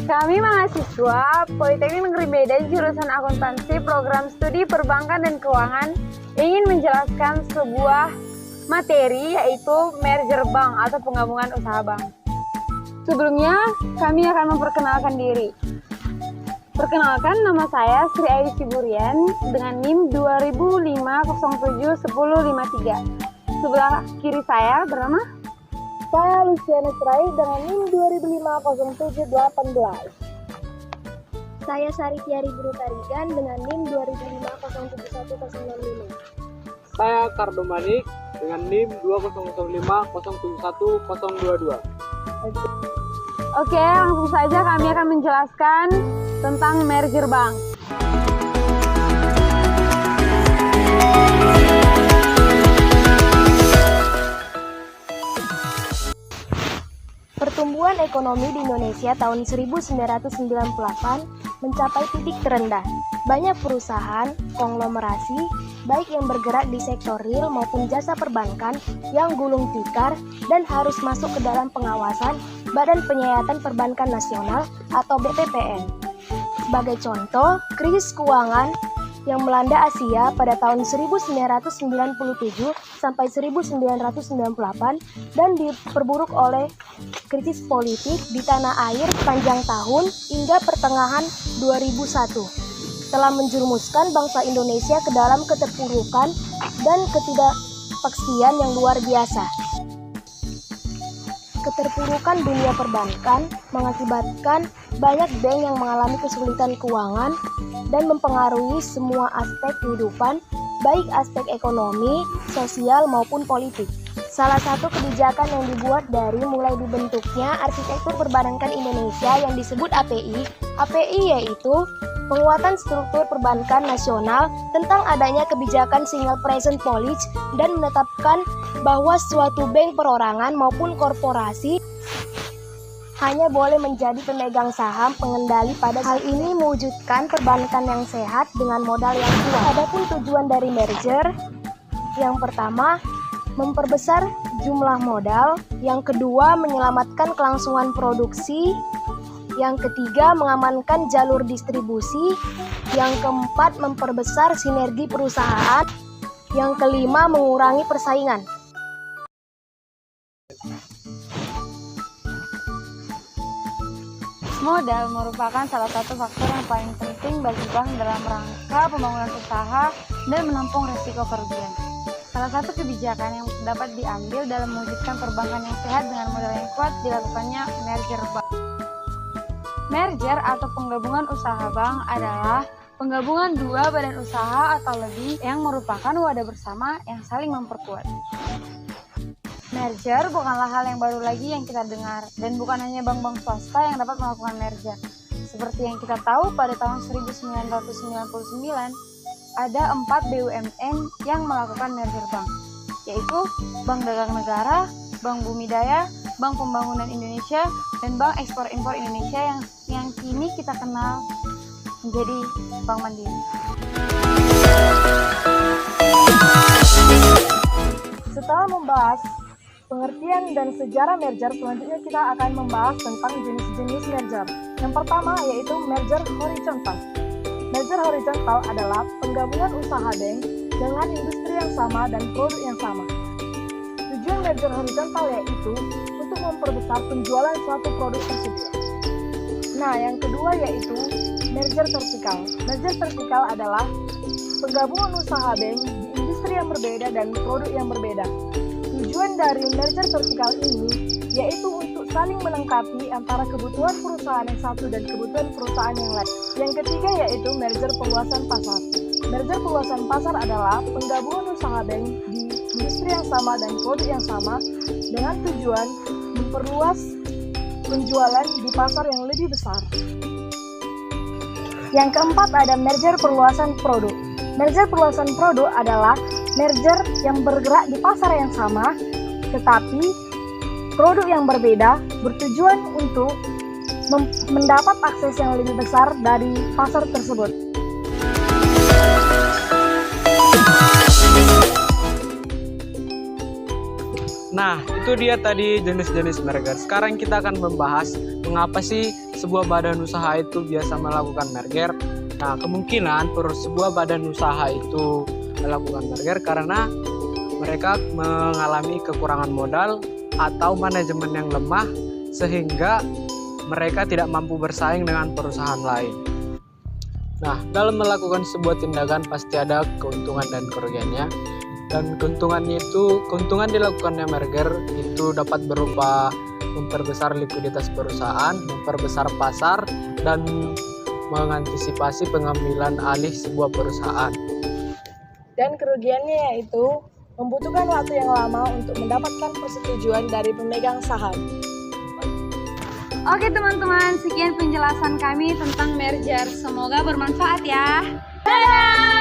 Kami mahasiswa Politeknik Negeri Medan jurusan akuntansi program studi perbankan dan keuangan ingin menjelaskan sebuah materi yaitu merger bank atau penggabungan usaha bank. Sebelumnya kami akan memperkenalkan diri. Perkenalkan, nama saya Sri Ayu Siburian dengan NIM 2005071053. Sebelah kiri saya bernama Saya Luciana Strai dengan NIM 20050718. Saya Sari Tiari Brutarigan dengan NIM 2005071065. Saya Kardo Manik dengan NIM 2005071022. Oke, langsung saja kami akan menjelaskan tentang merger bank. Pertumbuhan ekonomi di Indonesia tahun 1998 mencapai titik terendah. Banyak perusahaan, konglomerasi, baik yang bergerak di sektor real maupun jasa perbankan yang gulung tikar dan harus masuk ke dalam pengawasan Badan Penyihatan Perbankan Nasional atau BPPN. Sebagai contoh, krisis keuangan yang melanda Asia pada tahun 1997 sampai 1998 dan diperburuk oleh krisis politik di tanah air sepanjang tahun hingga pertengahan 2001 telah menjerumuskan bangsa Indonesia ke dalam keterpurukan dan ketidakpastian yang luar biasa. Keterpurukan dunia perbankan mengakibatkan banyak bank yang mengalami kesulitan keuangan dan mempengaruhi semua aspek kehidupan, baik aspek ekonomi, sosial maupun politik. Salah satu kebijakan yang dibuat dari mulai dibentuknya Arsitektur Perbankan Indonesia yang disebut API. API yaitu penguatan struktur perbankan nasional tentang adanya kebijakan single present policy dan menetapkan bahwa suatu bank perorangan maupun korporasi hanya boleh menjadi pemegang saham pengendali pada hal ini mewujudkan perbankan yang sehat dengan modal yang kuat. Adapun tujuan dari merger, yang pertama memperbesar jumlah modal, yang kedua menyelamatkan kelangsungan produksi, yang ketiga mengamankan jalur distribusi, yang keempat memperbesar sinergi perusahaan, yang kelima mengurangi persaingan. Modal merupakan salah satu faktor yang paling penting bagi bank dalam rangka pembangunan usaha dan menampung risiko kerugian. Salah satu kebijakan yang dapat diambil dalam mewujudkan perbankan yang sehat dengan modal yang kuat dilakukannya merger bank. Merger atau penggabungan usaha bank adalah penggabungan dua badan usaha atau lebih yang merupakan wadah bersama yang saling memperkuat. Merger bukanlah hal yang baru lagi yang kita dengar, dan bukan hanya bank-bank swasta yang dapat melakukan merger. Seperti yang kita tahu, pada tahun 1999, ada 4 BUMN yang melakukan merger bank, yaitu Bank Dagang Negara, Bank Bumi Daya, Bank Pembangunan Indonesia, dan Bank Ekspor-Impor Indonesia yang kini kita kenal menjadi Bank Mandiri. Setelah membahas pengertian dan sejarah merger, selanjutnya kita akan membahas tentang jenis-jenis merger. Yang pertama yaitu merger horizontal. Merger horizontal adalah penggabungan usaha bank dengan industri yang sama dan produk yang sama. Tujuan merger horizontal yaitu untuk memperbesar penjualan suatu produk tersebut. Nah, yang kedua yaitu merger vertikal. Merger vertikal adalah penggabungan usaha bank di industri yang berbeda dan produk yang berbeda. Tujuan dari merger vertikal ini yaitu untuk saling melengkapi antara kebutuhan perusahaan yang satu dan kebutuhan perusahaan yang lain. Yang ketiga yaitu merger perluasan pasar. Merger perluasan pasar adalah penggabungan usaha bank di industri yang sama dan produk yang sama dengan tujuan memperluas penjualan di pasar yang lebih besar. Yang keempat ada merger perluasan produk. Merger perluasan produk adalah merger yang bergerak di pasar yang sama, tetapi produk yang berbeda bertujuan untuk mendapat akses yang lebih besar dari pasar tersebut. Nah, itu dia tadi jenis-jenis merger. Sekarang kita akan membahas mengapa sih sebuah badan usaha itu biasa melakukan merger. Nah, kemungkinan sebuah badan usaha itu melakukan merger karena mereka mengalami kekurangan modal atau manajemen yang lemah sehingga mereka tidak mampu bersaing dengan perusahaan lain. Nah, dalam melakukan sebuah tindakan pasti ada keuntungan dan kerugiannya. Dan keuntungan dilakukannya merger itu dapat berupa memperbesar likuiditas perusahaan, memperbesar pasar, dan mengantisipasi pengambilan alih sebuah perusahaan. Dan kerugiannya yaitu membutuhkan waktu yang lama untuk mendapatkan persetujuan dari pemegang saham. Oke teman-teman, sekian penjelasan kami tentang merger. Semoga bermanfaat ya. Dadah!